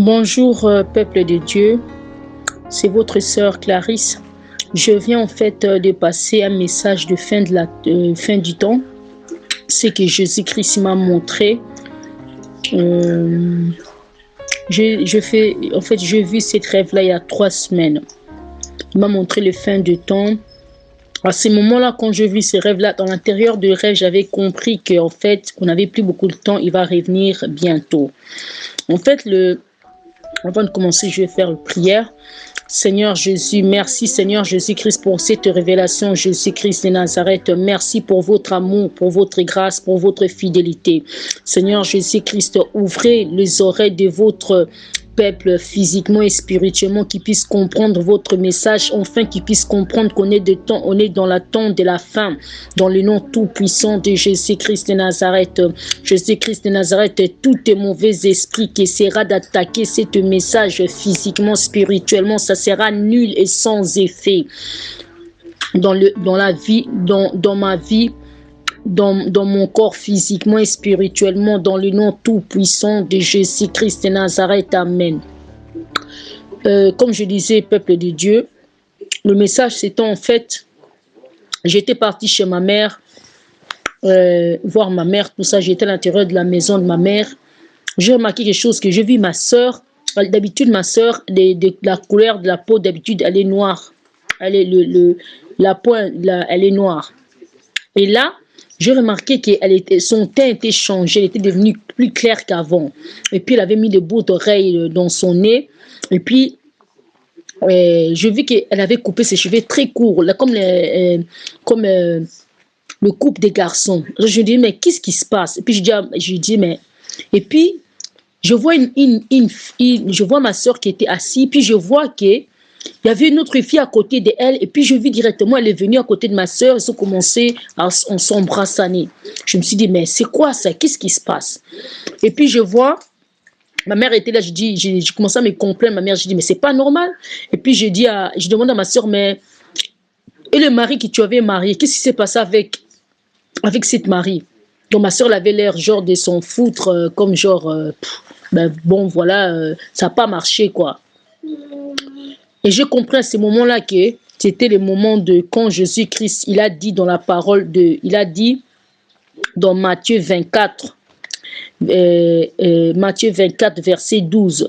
Bonjour, peuple de Dieu, c'est votre sœur Clarisse. Je viens en fait de passer un message de fin du temps. C'est que Jésus-Christ m'a montré. J'ai vu cette rêve-là il y a 3 semaines. Il m'a montré le fin du temps. À ce moment-là, quand je vis ces rêves-là, dans l'intérieur du rêve, j'avais compris qu'en fait, on n'avait plus beaucoup de temps, il va revenir bientôt. En fait, avant de commencer, je vais faire une prière. Seigneur Jésus, merci Seigneur Jésus-Christ pour cette révélation, Jésus-Christ de Nazareth. Merci pour votre amour, pour votre grâce, pour votre fidélité. Seigneur Jésus-Christ, ouvrez les oreilles de votre peuple physiquement et spirituellement, qui puisse comprendre votre message, enfin qui puisse comprendre qu'on est dans l'attente de la fin, dans le nom tout puissant de Jésus-Christ de Nazareth. Jésus-Christ de Nazareth, tout est mauvais esprit qui essaiera d'attaquer ce message physiquement, spirituellement, ça sera nul et sans effet dans ma vie, dans mon corps physiquement et spirituellement, dans le nom tout puissant de Jésus-Christ de Nazareth. Amen. Comme je disais, peuple de Dieu, le message c'est en fait, j'étais partie chez ma mère, voir ma mère, tout ça, j'étais à l'intérieur de la maison de ma mère. J'ai remarqué quelque chose, que j'ai vu ma soeur. D'habitude, ma soeur, la couleur de la peau, d'habitude, elle est noire. Elle est noire. Et là, j'ai remarqué que son teint était changé, elle était devenue plus claire qu'avant. Et puis, elle avait mis des bouts d'oreilles dans son nez. Et puis, je vis qu'elle avait coupé ses cheveux très courts, là, comme le coupe des garçons. Je dis, mais qu'est-ce qui se passe? Et puis, je dis, mais... Et puis, je vois je vois ma soeur qui était assise, puis je vois qu'il y avait une autre fille à côté d'elle, et puis je vis directement, elle est venue à côté de ma soeur, ils ont commencé à s'embrasser. Je me suis dit, mais c'est quoi ça? Qu'est-ce qui se passe? Et puis je vois, ma mère était là, j'ai commencé à me complaindre, ma mère, je dis, mais c'est pas normal. Et puis je demande à ma soeur, mais, et le mari que tu avais marié, qu'est-ce qui s'est passé avec cette mari? Donc ma soeur, elle avait l'air genre de s'en foutre, comme genre, ben bon voilà, ça n'a pas marché quoi. Et j'ai compris à ce moment-là que c'était le moment de quand Jésus-Christ, il a dit dans la parole il a dit dans Matthieu 24, Matthieu 24 verset 12,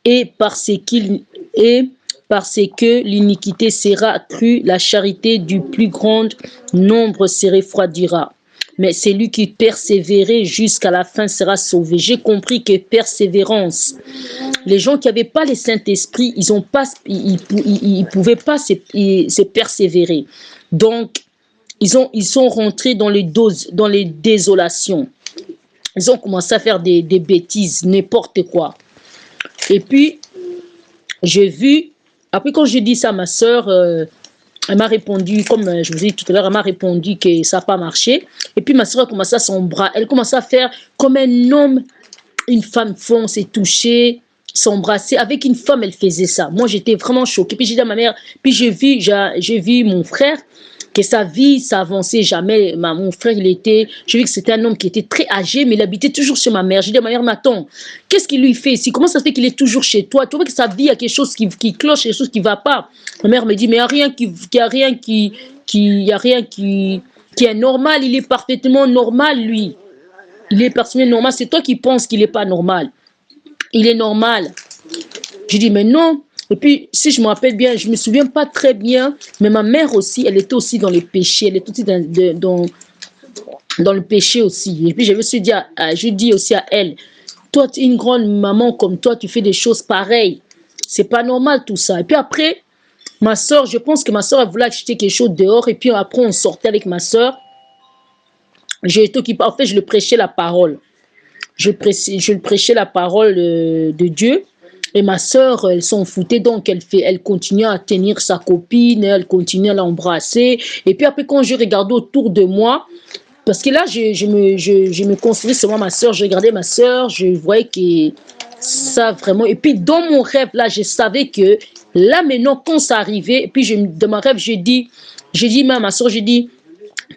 et parce que l'iniquité sera accrue, la charité du plus grand nombre se refroidira. Mais celui qui persévérait jusqu'à la fin sera sauvé. J'ai compris que persévérance, les gens qui n'avaient pas le Saint-Esprit, ils ne pouvaient pas se persévérer. Donc, ils sont rentrés dans les désolations. Ils ont commencé à faire des bêtises, n'importe quoi. Et puis, j'ai vu, après quand j'ai dit ça à ma soeur, elle m'a répondu, comme je vous ai dit tout à l'heure, elle m'a répondu que ça n'a pas marché. Et puis ma soeur a commencé à s'embrasser. Elle commençait à faire comme un homme, une femme font, se toucher, s'embrasser. Avec une femme, elle faisait ça. Moi, j'étais vraiment choquée. Puis j'ai dit à ma mère, puis j'ai vu mon frère, que sa vie, ça avançait jamais. Mon frère, je vu que c'était un homme qui était très âgé, mais il habitait toujours chez ma mère. J'ai dit à ma mère, mais attends, qu'est-ce qu'il lui fait ici? Comment ça se fait qu'il est toujours chez toi? Tu vois que sa vie, il y a quelque chose qui cloche, quelque chose qui ne va pas. Ma mère me dit, mais il n'y a rien qui est normal. Il est parfaitement normal, lui. Il est parfaitement normal. C'est toi qui penses qu'il n'est pas normal. Il est normal. Je dis, mais non. Et puis, si je me rappelle bien, je ne me souviens pas très bien, mais ma mère aussi, elle était aussi dans les péchés. Elle était aussi dans le péché aussi. Et puis, je dis aussi à elle, toi, une grande maman comme toi, tu fais des choses pareilles. C'est pas normal tout ça. Et puis après, ma soeur, je pense que ma soeur, elle voulait acheter quelque chose dehors. Et puis après, on sortait avec ma soeur. J'ai été occupée. En fait, je le prêchais la parole. Je prêchais la parole de Dieu. Et ma soeur, elle s'en foutait, donc elle continuait à tenir sa copine, elle continuait à l'embrasser. Et puis après, quand je regardais autour de moi, parce que là, je me construisais sur moi, ma soeur, je regardais ma soeur, je voyais que ça vraiment... Et puis dans mon rêve, là, je savais que là, maintenant, quand ça arrivait, et puis dans mon rêve, j'ai dit même à ma soeur, j'ai dit,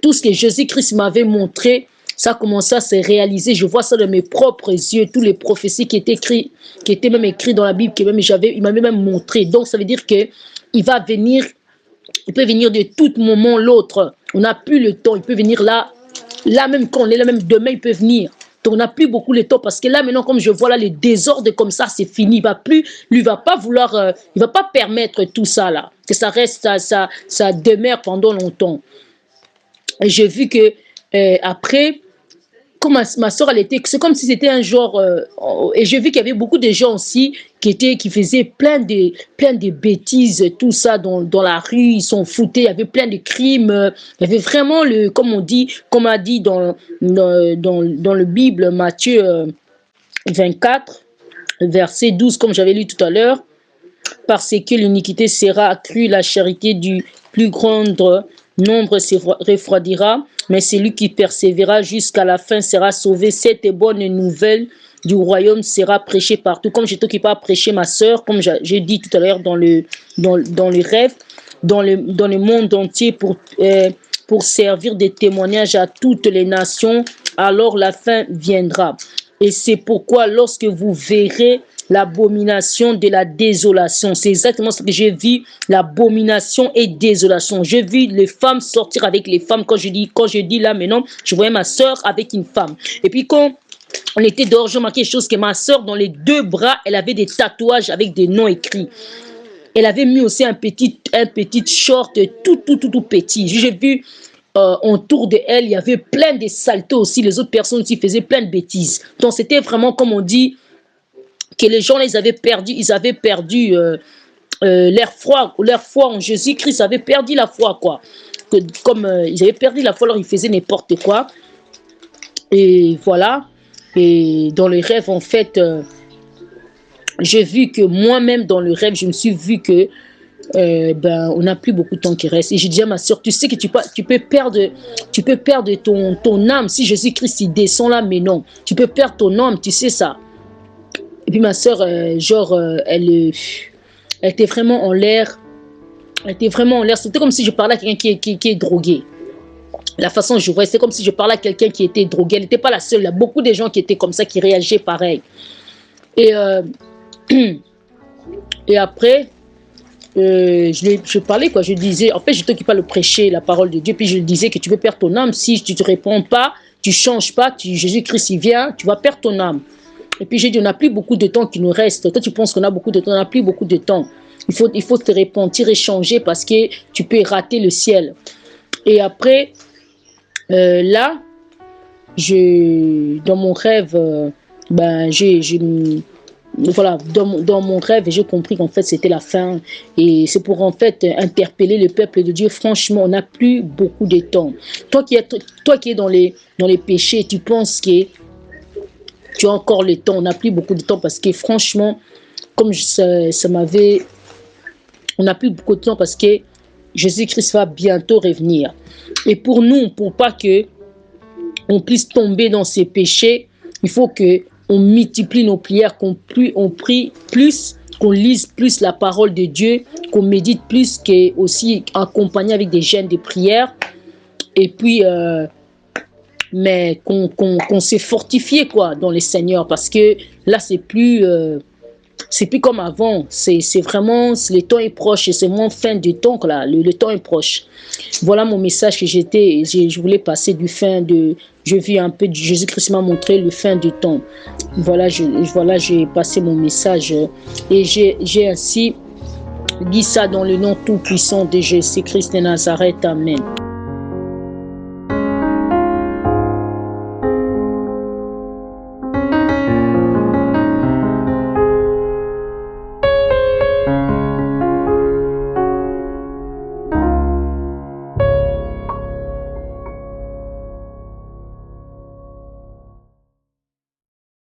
tout ce que Jésus-Christ m'avait montré, Ça a commencé à se réaliser. Je vois ça de mes propres yeux. Tous les prophéties qui étaient même écrites dans la Bible, il m'avait même montré. Donc, ça veut dire que il va venir, il peut venir de tout moment l'autre. On n'a plus le temps. Il peut venir là même quand on est là, même demain, il peut venir. Donc, on n'a plus beaucoup le temps parce que là, maintenant, comme je vois là, les désordres comme ça, c'est fini. Il va pas vouloir, il va pas permettre tout ça là, que ça reste, ça demeure pendant longtemps. Et j'ai vu que après, comme ma soeur, c'est comme si c'était un genre, et j'ai vu qu'il y avait beaucoup de gens aussi qui faisaient plein de bêtises, tout ça dans la rue, ils s'en foutaient, il y avait plein de crimes, il y avait vraiment comme on dit dans le Bible, Matthieu 24, verset 12, comme j'avais lu tout à l'heure, parce que l'iniquité sera accrue, la charité du plus grand nombre se refroidira, mais celui qui persévérera jusqu'à la fin sera sauvé. Cette bonne nouvelle du royaume sera prêchée partout. Comme j'étais occupée à prêcher ma soeur, comme j'ai dit tout à l'heure dans le rêve, dans le monde entier pour servir de témoignage à toutes les nations, alors la fin viendra. Et c'est pourquoi lorsque vous verrez l'abomination de la désolation, c'est exactement ce que j'ai vu, l'abomination et désolation. J'ai vu les femmes sortir avec les femmes. Quand je dis là maintenant, je voyais ma soeur avec une femme. Et puis quand on était dehors, j'ai remarqué quelque chose, que ma soeur, dans les 2 bras, elle avait des tatouages avec des noms écrits. Elle avait mis aussi un petit short tout petit. J'ai vu autour de elle, il y avait plein de saletés aussi. Les autres personnes aussi faisaient plein de bêtises. Donc c'était vraiment, comme on dit, que les gens ils avaient perdu leur foi en Jésus-Christ, ils avaient perdu la foi, quoi. Comme ils avaient perdu la foi, alors ils faisaient n'importe quoi. Et voilà. Et dans le rêve, en fait, j'ai vu que moi-même, dans le rêve, je me suis vu que on n'a plus beaucoup de temps qui reste. Et j'ai dit à ma soeur, tu sais que tu peux perdre ton âme si Jésus-Christ il descend là, mais non. Tu peux perdre ton âme, tu sais ça. Et puis ma soeur, elle était vraiment en l'air. Elle était vraiment en l'air. C'était comme si je parlais à quelqu'un qui est drogué. La façon dont je voyais, c'est comme si je parlais à quelqu'un qui était drogué. Elle n'était pas la seule. Il y a beaucoup de gens qui étaient comme ça, qui réagissaient pareil. Et après, je parlais, quoi. Je disais, en fait, je t'occupe pas de prêcher la parole de Dieu. Puis je disais que tu peux perdre ton âme. Si tu ne te réponds pas, tu ne changes pas, Jésus-Christ il vient, tu vas perdre ton âme. Et puis j'ai dit, on n'a plus beaucoup de temps qui nous reste. Toi, tu penses qu'on a beaucoup de temps, on n'a plus beaucoup de temps. Il faut te repentir et changer parce que tu peux rater le ciel. Et après, là, dans mon rêve, voilà, dans mon rêve, j'ai compris qu'en fait, c'était la fin. Et c'est pour, en fait, interpeller le peuple de Dieu. Franchement, on n'a plus beaucoup de temps. Toi qui es dans les péchés, tu penses que tu as encore le temps. On n'a plus beaucoup de temps parce que franchement, comme on n'a plus beaucoup de temps parce que Jésus-Christ va bientôt revenir. Et pour nous, pour pas que on puisse tomber dans ces péchés, il faut que on multiplie nos prières, qu'on prie plus, qu'on lise plus la parole de Dieu, qu'on médite plus, qu'aussi aussi accompagné avec des jeûnes de prières. Et puis mais qu'on s'est fortifié, quoi, dans les Seigneurs, parce que là c'est plus comme avant. C'est vraiment, le temps est proche et c'est moins fin du temps, là. Le temps est proche. Voilà mon message que je voulais passer je vis un peu, Jésus-Christ m'a montré le fin du temps. Voilà, j'ai passé mon message et j'ai ainsi dit ça dans le nom tout puissant de Jésus-Christ de Nazareth. Amen.